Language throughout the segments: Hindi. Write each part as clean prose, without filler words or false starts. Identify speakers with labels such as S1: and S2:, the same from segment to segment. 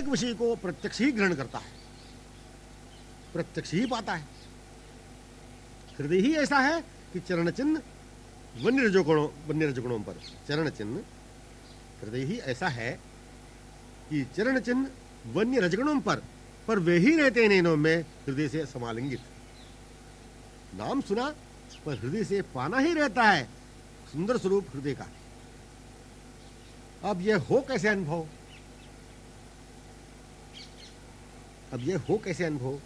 S1: एक विषय को प्रत्यक्ष ही ग्रहण करता है, प्रत्यक्ष ही पाता है। हृदय ही ऐसा है कि चरण चिन्ह वन्य रजगुणों पर चरण चिन्ह, हृदय ही ऐसा है कि चरण चिन्ह वन्य रजगुणों पर वे ही रहते हैं नैनों में हृदय से समालिंगित। नाम सुना पर हृदय से पाना ही रहता है सुंदर स्वरूप हृदय का। अब यह हो कैसे अनुभव, अब यह हो कैसे अनुभव?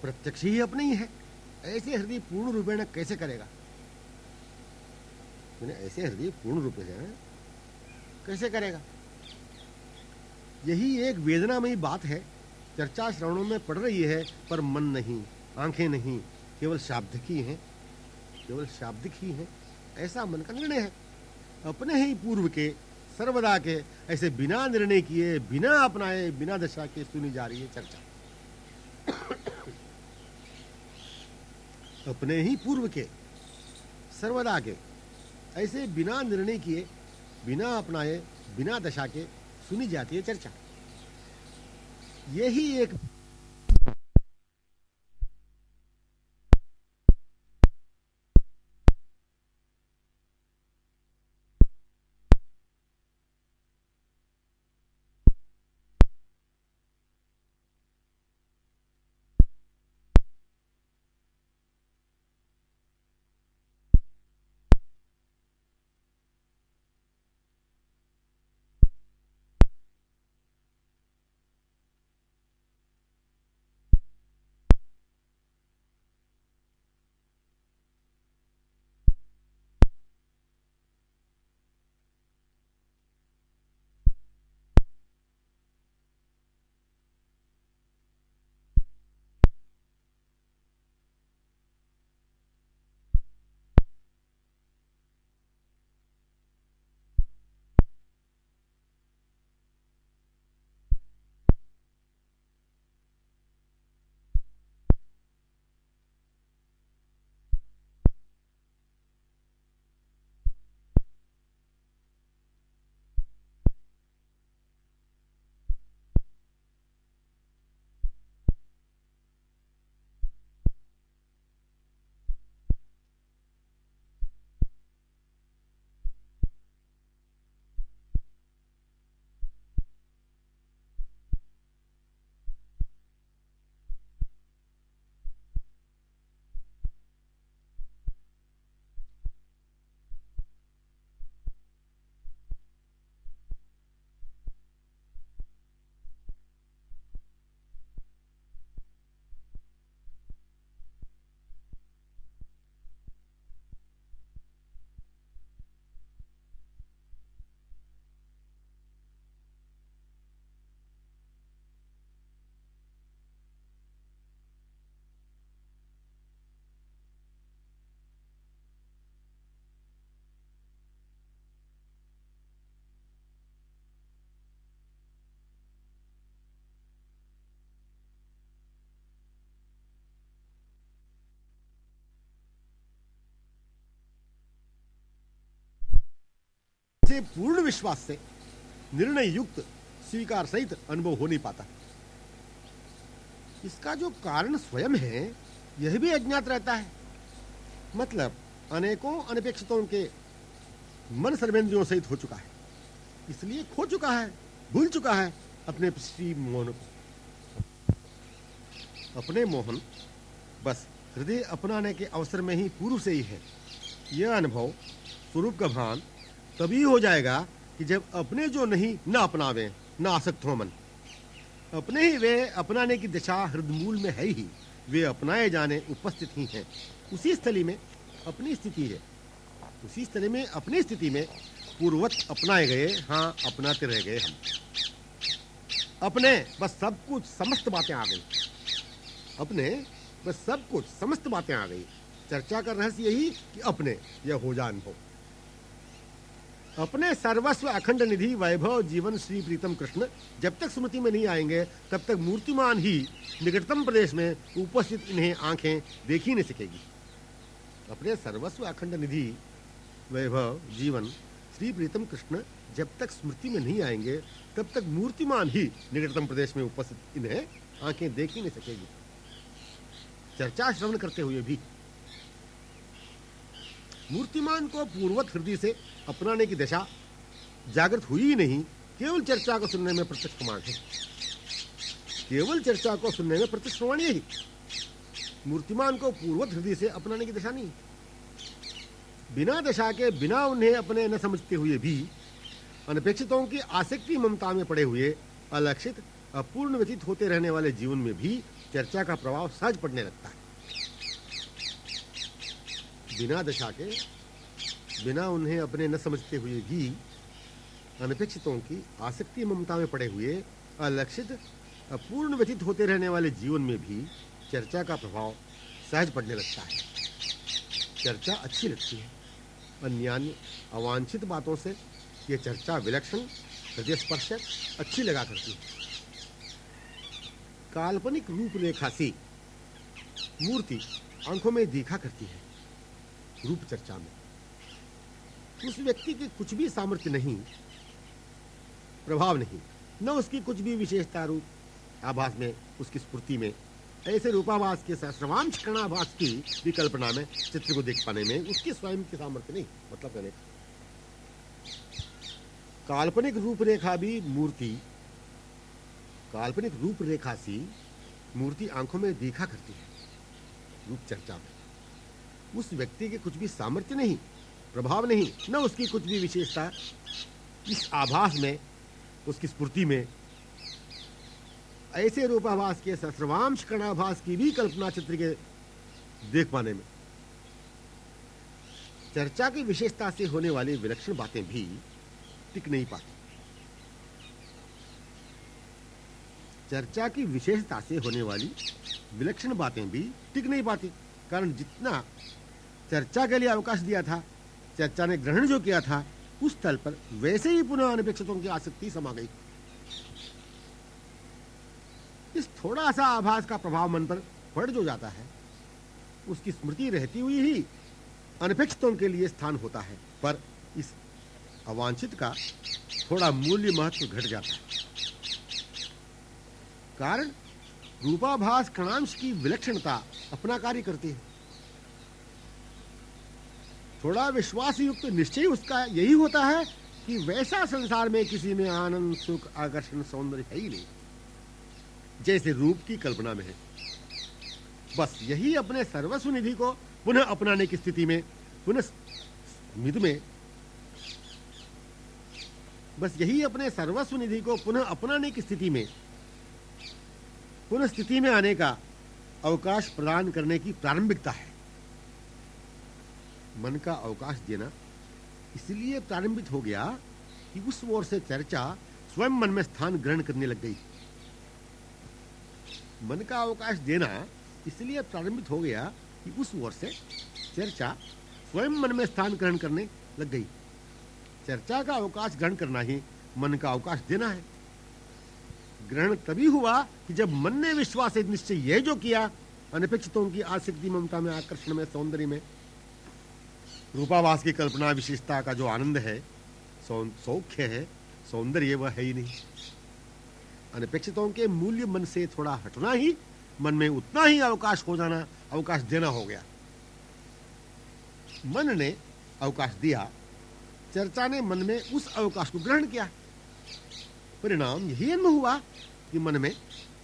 S1: प्रत्यक्ष ही अपने ही है। ऐसे हृदय पूर्ण रूपेण कैसे करेगा? ऐसे हृदय पूर्ण रूप से कैसे करेगा? यही एक वेदनामयी बात है। चर्चा श्रवणों में पड़ रही है पर मन नहीं, आंखें नहीं, केवल शाब्दिक ही हैं, केवल शाब्दिक ही हैं। ऐसा मन का निर्णय है। अपने ही पूर्व के सर्वदा के ऐसे बिना निर्णय किए, बिना अपनाए, बिना दशा के सुनी जा रही है चर्चा। अपने ही पूर्व के सर्वदा के ऐसे बिना निर्णय किए, बिना अपनाए, बिना दशा के सुनी जाती है चर्चा। यही एक से पूर्ण विश्वास से निर्णय युक्त स्वीकार सहित अनुभव हो नहीं पाता। इसका जो कारण स्वयं है यह भी अज्ञात रहता है। मतलब अनेकों अनपेक्षितों के मन सर्वेंद्रियों सहित हो चुका है, इसलिए खो चुका है, भूल चुका है अपने श्री मोहन को। अपने मोहन बस हृदय अपनाने के अवसर में ही पूर्व से ही है। यह अनुभव स्वरूप का भान तभी हो जाएगा कि जब अपने जो नहीं न अपनावे, न आसक्त हो मन। अपने ही वे अपनाने की दिशा हृदमूल में है ही, वे अपनाए जाने उपस्थित ही हैं। उसी स्थली में अपनी स्थिति है, उसी स्थली में अपनी स्थिति में पूर्ववत अपनाए गए। हाँ, अपनाते रह गए हम अपने। बस सब कुछ समस्त बातें आ गई अपने, बस सब कुछ समस्त बातें आ गई। चर्चा का रहस्य यही कि अपने यह हो जान हो। अपने सर्वस्व अखंड निधि वैभव जीवन श्री प्रीतम कृष्ण जब तक स्मृति में नहीं आएंगे तब तक मूर्तिमान ही निकटतम प्रदेश में उपस्थित इन्हें आंखें देख ही नहीं सकेगी। अपने सर्वस्व अखंड निधि वैभव जीवन श्री प्रीतम कृष्ण जब तक स्मृति में नहीं आएंगे तब तक मूर्तिमान ही निकटतम प्रदेश में उपस्थित इन्हें आंखें देख ही नहीं सकेगी। चर्चा श्रवण करते हुए भी मूर्तिमान को पूर्वत हृदय से अपनाने की दशा जागृत हुई ही नहीं, केवल चर्चा को सुनने में प्रत्यक्ष प्रमाण है। केवल चर्चा को सुनने में प्रत्यक्ष प्रमाण यही, मूर्तिमान को पूर्वत हृदय से अपनाने की दशा नहीं। बिना दशा के, बिना उन्हें अपने न समझते हुए भी अनपेक्षितों की आसक्ति ममता में पड़े हुए अलक्षित अपूर्ण व्यतीत होते रहने वाले जीवन में भी चर्चा का प्रभाव सहज पड़ने लगता है। बिना दशा के, बिना उन्हें अपने न समझते हुए भी अनपेक्षितों की आसक्ति ममता में पड़े हुए अलक्षित अपूर्ण व्यतीत होते रहने वाले जीवन में भी चर्चा का प्रभाव सहज पड़ने लगता है। चर्चा अच्छी लगती है, अन्यान्य अवांछित बातों से यह चर्चा विलक्षण, हृदय स्पर्शक, अच्छी लगा करती है। काल्पनिक रूपरेखा सी मूर्ति आंखों में दिखा करती है। रूप चर्चा में उस व्यक्ति की कुछ भी सामर्थ्य नहीं, प्रभाव नहीं, न उसकी कुछ भी विशेषता रूप आभास में, उसकी स्फूर्ति में, ऐसे रूपाभास के सहस्रवांश कणाभास की विकल्पना में, चित्र को देख पाने में उसकी स्वयं की सामर्थ्य नहीं। मतलब कहने काल्पनिक रूपरेखा भी मूर्ति, काल्पनिक रूपरेखा सी मूर्ति आंखों में दिखा करती है। रूप चर्चा में उस व्यक्ति के कुछ भी सामर्थ्य नहीं, प्रभाव नहीं, न उसकी कुछ भी विशेषता, इस आभास में, उसकी स्फूर्ति में, ऐसे रूपाभास के सहस्रवांश कणाभास की भी कल्पना चित्र के देख पाने में चर्चा की विशेषता से होने वाली विलक्षण बातें भी टिक नहीं पाती। चर्चा की विशेषता से होने वाली विलक्षण बातें भी टिक नहीं पाती, कारण जितना चर्चा के लिए अवकाश दिया था, चर्चा ने ग्रहण जो किया था, उस स्थल पर वैसे ही पुनः अनपेक्षितों की आसक्ति समा गई। इस थोड़ा सा आभास का प्रभाव मन पर पड़ जो जाता है, उसकी स्मृति रहती हुई ही अनपेक्षितों के लिए स्थान होता है, पर इस अवांछित का थोड़ा मूल्य महत्व घट जाता है। कारण रूपाभास कणांश की विलक्षणता अपना कार्य करती है। थोड़ा विश्वास युक्त निश्चय उसका यही होता है कि वैसा संसार में किसी में आनंद, सुख, आकर्षण, सौंदर्य है ही नहीं जैसे रूप की कल्पना में है। बस यही अपने सर्वस्व निधि को पुनः अपनाने की स्थिति में, पुनः स्मित में, बस यही अपने सर्वस्व निधि को पुनः अपनाने की स्थिति में, पुनः स्थिति में आने का अवकाश प्रदान करने की प्रारंभिकता है। मन का अवकाश देना इसलिए प्रारंभित हो गया कि उस ओर से चर्चा स्वयं मन में स्थान ग्रहण करने लग गई। मन का अवकाश देना इसलिए प्रारंभित हो गया कि उस ओर से चर्चा स्वयं मन में स्थान ग्रहण करने लग गई। चर्चा का अवकाश ग्रहण करना ही मन का अवकाश देना है। ग्रहण तभी हुआ कि जब मन ने विश्वास से निश्चय यह जो किया, अनपेक्षितों की आसक्ति, ममता में, आकर्षण में, सौंदर्य में, रूपाभास की कल्पना विशेषता का जो आनंद है, सौख्य है, सौंदर्य, वह है ही नहीं। अनपेक्षितों के मूल्य मन से थोड़ा हटना ही मन में उतना ही अवकाश हो जाना, अवकाश देना हो गया। मन ने अवकाश दिया, चर्चा ने मन में उस अवकाश को ग्रहण किया। परिणाम यही अनुभव हुआ कि मन में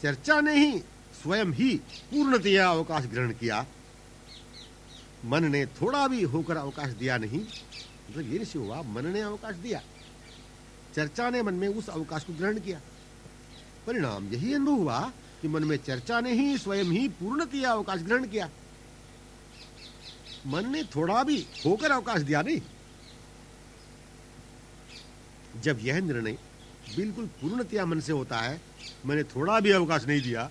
S1: चर्चा ने ही स्वयं ही पूर्णतया अवकाश ग्रहण किया। मन ने थोड़ा भी होकर अवकाश दिया नहीं। मतलब ये निश्चय हुआ, मन ने अवकाश दिया, चर्चा ने मन में उस अवकाश को ग्रहण किया। परिणाम यही अनुभव हुआ कि मन में चर्चा ने ही स्वयं ही पूर्णतया अवकाश ग्रहण किया। मन ने थोड़ा भी होकर अवकाश दिया नहीं। जब यह निर्णय बिल्कुल पूर्णतया मन से होता है, मैंने थोड़ा भी अवकाश नहीं दिया,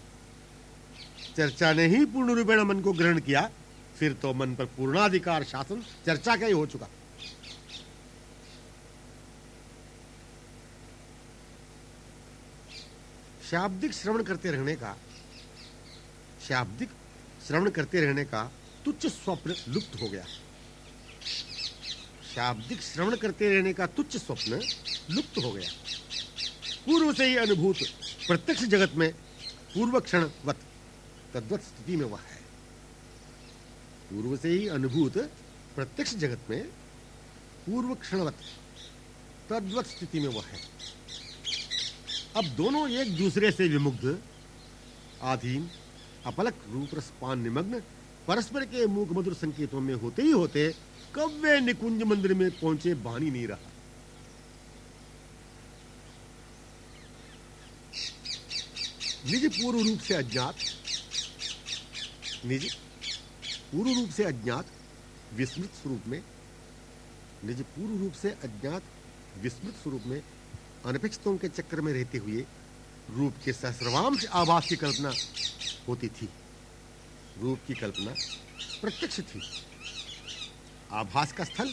S1: चर्चा ने ही पूर्ण रूपेण मन को ग्रहण किया, फिर तो मन पर पूर्णाधिकार शासन चर्चा का ही हो चुका। शाब्दिक श्रवण करते रहने का तुच्छ स्वप्न लुप्त हो गया। शाब्दिक श्रवण करते रहने का तुच्छ स्वप्न लुप्त हो गया। पूर्व से ही अनुभूत प्रत्यक्ष जगत में पूर्व क्षणवत तद्वत स्थिति में वह है। पूर्व से ही अनुभूत प्रत्यक्ष जगत में पूर्व क्षणवत तद्वत स्थिति में वह है। अब दोनों एक दूसरे से विमुग्ध, आधीन, अपलक रूप रसपान निमग्न, परस्पर के मूक मधुर संकेतों में होते ही होते कब वे निकुंज मंदिर में पहुंचे भान ही नहीं रहा। निज पूर्व रूप से अज्ञात, निज पूर्व रूप से अज्ञात विस्मृत स्वरूप में, निज पूर्व रूप से अज्ञात विस्मृत स्वरूप में अनपेक्षितों के चक्कर में रहते हुए रूप के सहस्रवांश आभास की कल्पना होती थी। रूप की कल्पना प्रत्यक्ष थी। आभास का स्थल,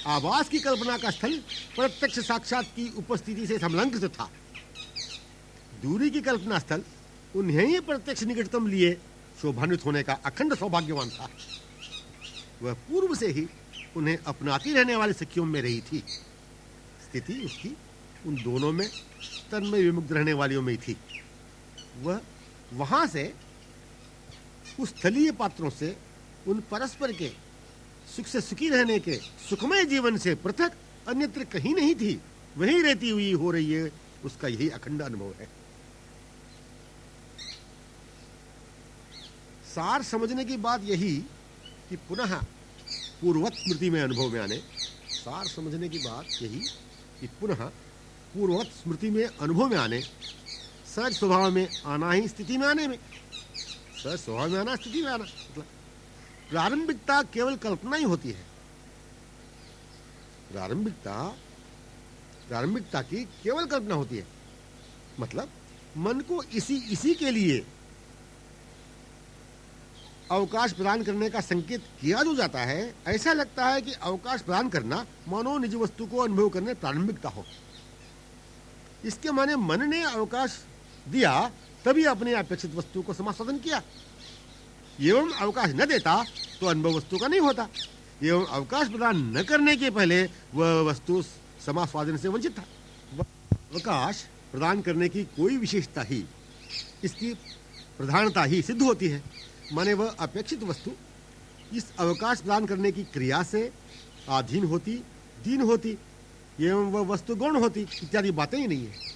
S1: आभास की कल्पना का स्थल प्रत्यक्ष साक्षात की उपस्थिति से संलग्न था। दूरी की कल्पना स्थल उन्हें ही प्रत्यक्ष निकटतम लिए शोभान्वित होने का अखंड सौभाग्यवान था। वह पूर्व से ही उन्हें अपनाती रहने वाली सखियों में रही थी। स्थिति उसकी उन दोनों में तन्मय विमुक्त रहने वालियों में ही थी। वह वहां से उस स्थलीय पात्रों से, उन परस्पर के सुख से सुखी रहने के सुखमय जीवन से पृथक अन्यत्र कहीं नहीं थी। वहीं रहती हुई हो रही है, उसका यही अखंड अनुभव है। सार समझने की बात यही कि पुनः पूर्ववत स्मृति में अनुभव में आने, सार समझने की बात यही कि पुनः पूर्ववत स्मृति में अनुभव में आने, सहज स्वभाव में आना ही स्थिति में आने में, सहज स्वभाव में आना स्थिति में आना, मतलब प्रारंभिकता केवल कल्पना ही होती है। प्रारंभिकता की केवल कल्पना होती है। मतलब मन को इसी के लिए अवकाश प्रदान करने का संकेत किया जो जाता है। ऐसा लगता है कि अवकाश प्रदान करना मानो निज वस्तु को अनुभव करने प्रारंभिकता हो। इसके माने मन ने अवकाश दिया तभी अपने अपेक्षित वस्तु को समास्वादन किया। एवं अवकाश न देता तो अनुभव वस्तु का नहीं होता। एवं अवकाश प्रदान न करने के पहले वह वस्तु समास्वादन से वंचित था। अवकाश प्रदान करने की कोई विशेषता ही, इसकी प्रधानता ही सिद्ध होती है। माने वह अपेक्षित वस्तु इस अवकाश प्रदान करने की क्रिया से आधीन होती, दीन होती, एवं वह वस्तु गौण होती, इत्यादि बातें ही नहीं है।